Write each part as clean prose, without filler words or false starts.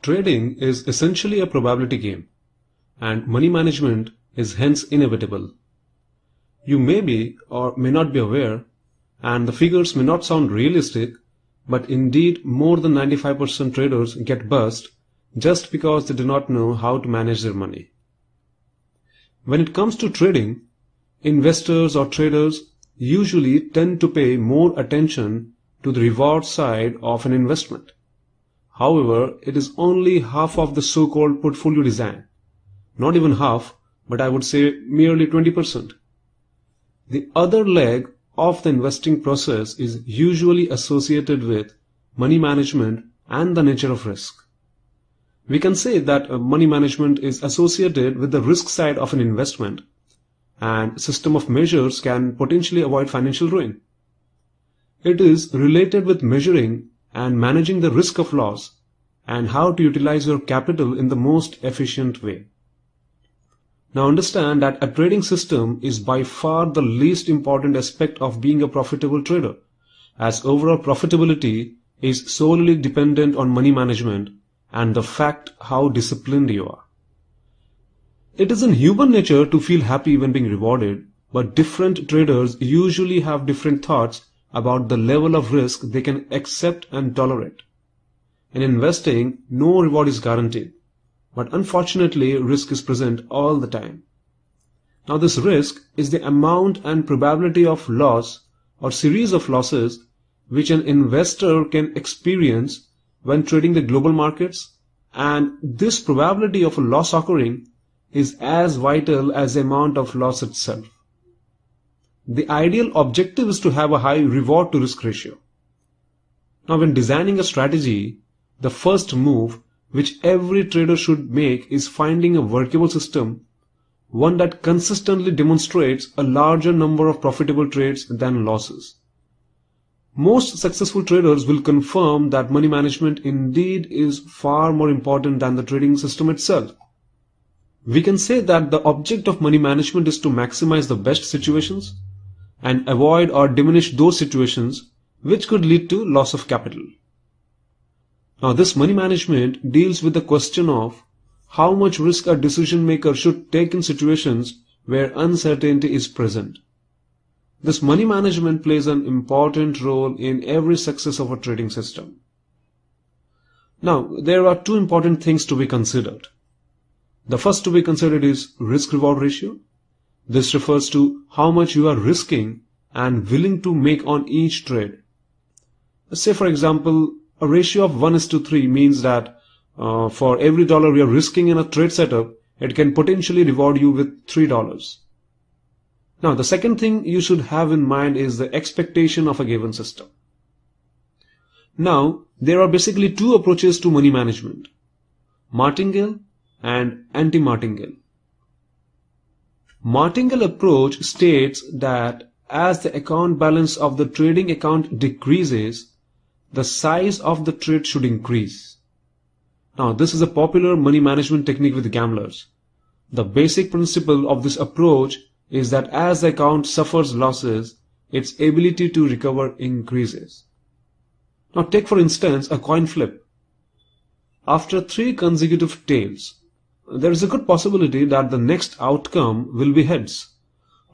Trading is essentially a probability game, and money management is hence inevitable. You may be or may not be aware, and the figures may not sound realistic, but indeed more than 95% traders get bust just because they do not know how to manage their money. When it comes to trading, investors or traders usually tend to pay more attention to the reward side of an investment. However, it is only half of the so-called portfolio design. Not even half, but I would say merely 20%. The other leg of the investing process is usually associated with money management and the nature of risk. We can say that money management is associated with the risk side of an investment, and a system of measures can potentially avoid financial ruin. It is related with measuring and managing the risk of loss and how to utilize your capital in the most efficient way. Now understand that a trading system is by far the least important aspect of being a profitable trader, as overall profitability is solely dependent on money management and the fact how disciplined you are. It is in human nature to feel happy when being rewarded, but different traders usually have different thoughts about the level of risk they can accept and tolerate. In investing, no reward is guaranteed, but unfortunately risk is present all the time. Now this risk is the amount and probability of loss or series of losses which an investor can experience when trading the global markets, and this probability of a loss occurring is as vital as the amount of loss itself. The ideal objective is to have a high reward to risk ratio. Now when designing a strategy, the first move which every trader should make is finding a workable system, one that consistently demonstrates a larger number of profitable trades than losses. Most successful traders will confirm that money management indeed is far more important than the trading system itself. We can say that the object of money management is to maximize the best situations and avoid or diminish those situations which could lead to loss of capital. Now this money management deals with the question of how much risk a decision maker should take in situations where uncertainty is present. This money management plays an important role in every success of a trading system. Now there are two important things to be considered. The first to be considered is risk-reward ratio. This refers to how much you are risking and willing to make on each trade. Let's say for example, a ratio of 1:3 means that for every dollar you are risking in a trade setup, it can potentially reward you with $3. Now the second thing you should have in mind is the expectation of a given system. Now there are basically two approaches to money management: martingale and anti-martingale. Martingale approach states that as the account balance of the trading account decreases, the size of the trade should increase. Now this is a popular money management technique with gamblers. The basic principle of this approach is that as the account suffers losses, its ability to recover increases. Now take for instance a coin flip. After 3 consecutive tails, there is a good possibility that the next outcome will be heads,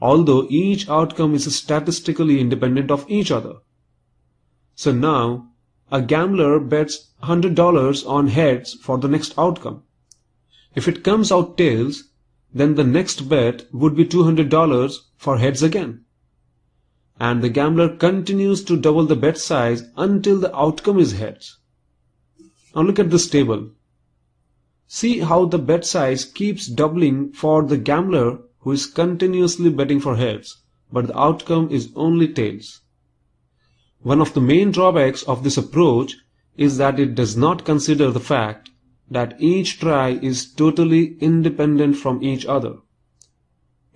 although each outcome is statistically independent of each other. So now, a gambler bets $100 on heads for the next outcome. If it comes out tails, then the next bet would be $200 for heads again. And the gambler continues to double the bet size until the outcome is heads. Now look at this table. See how the bet size keeps doubling for the gambler who is continuously betting for heads, but the outcome is only tails. One of the main drawbacks of this approach is that it does not consider the fact that each try is totally independent from each other.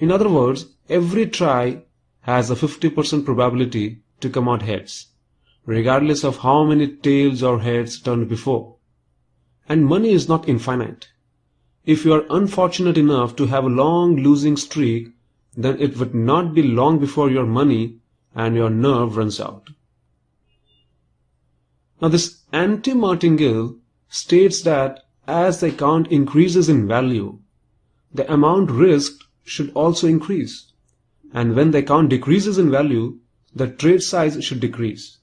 In other words, every try has a 50% probability to come out heads, regardless of how many tails or heads turned before. And money is not infinite. If you are unfortunate enough to have a long losing streak, then it would not be long before your money and your nerve runs out. Now this anti-martingale states that as the account increases in value, the amount risked should also increase, and when the account decreases in value, the trade size should decrease.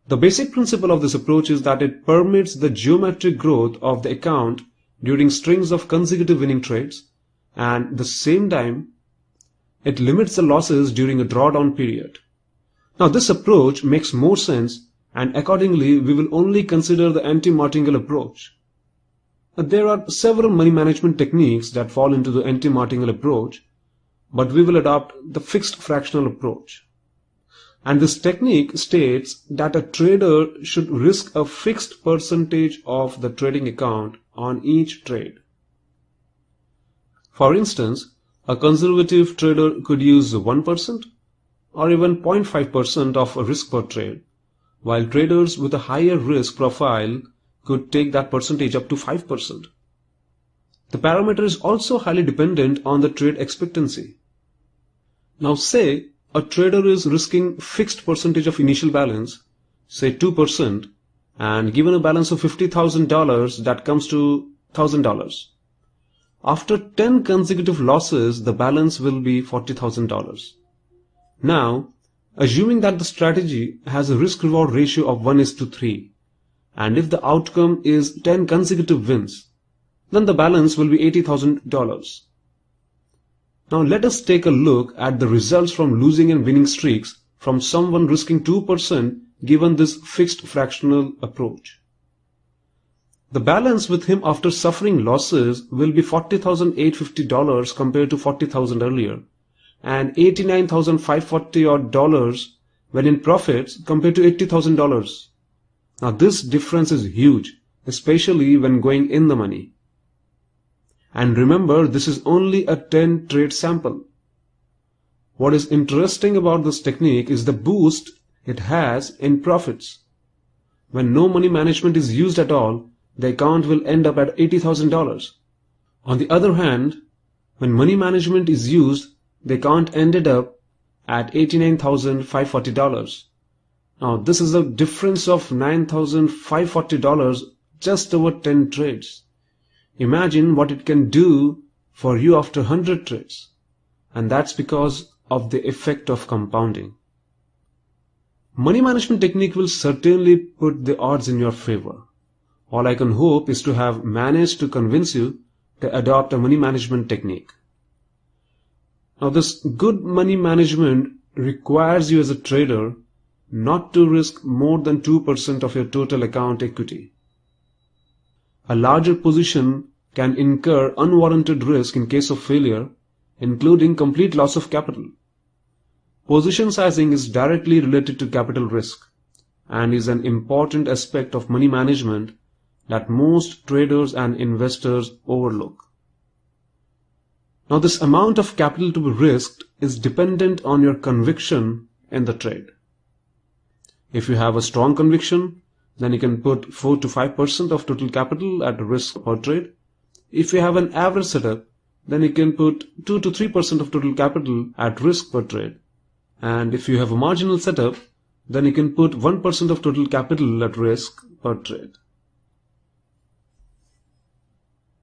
The basic principle of this approach is that it permits the geometric growth of the account during strings of consecutive winning trades, and at the same time, it limits the losses during a drawdown period. Now this approach makes more sense, and accordingly we will only consider the anti-martingale approach. There are several money management techniques that fall into the anti-martingale approach, but we will adopt the fixed fractional approach. And this technique states that a trader should risk a fixed percentage of the trading account on each trade. For instance, a conservative trader could use 1% or even 0.5% of a risk per trade, while traders with a higher risk profile could take that percentage up to 5%. The parameter is also highly dependent on the trade expectancy. Now say a trader is risking fixed percentage of initial balance, say 2%, and given a balance of $50,000, that comes to $1,000. After 10 consecutive losses, the balance will be $40,000. Now, assuming that the strategy has a risk-reward ratio of 1:3, and if the outcome is 10 consecutive wins, then the balance will be $80,000. Now let us take a look at the results from losing and winning streaks from someone risking 2% given this fixed fractional approach. The balance with him after suffering losses will be $40,850 compared to $40,000 earlier, and $89,540 when in profits compared to $80,000. Now this difference is huge, especially when going in the money. And remember, this is only a 10 trade sample. What is interesting about this technique is the boost it has in profits. When no money management is used at all, the account will end up at $80,000. On the other hand, when money management is used, the account ended up at $89,540. Now this is a difference of $9,540 just over 10 trades. Imagine what it can do for you after 100 trades. And that's because of the effect of compounding. Money management technique will certainly put the odds in your favor. All I can hope is to have managed to convince you to adopt a money management technique. Now this good money management requires you as a trader not to risk more than 2% of your total account equity. A larger position can incur unwarranted risk in case of failure, including complete loss of capital. Position sizing is directly related to capital risk and is an important aspect of money management that most traders and investors overlook. Now this amount of capital to be risked is dependent on your conviction in the trade. If you have a strong conviction, then you can put 4 to 5% of total capital at risk per trade. If you have an average setup, then you can put 2 to 3% of total capital at risk per trade. And if you have a marginal setup, then you can put 1% of total capital at risk per trade.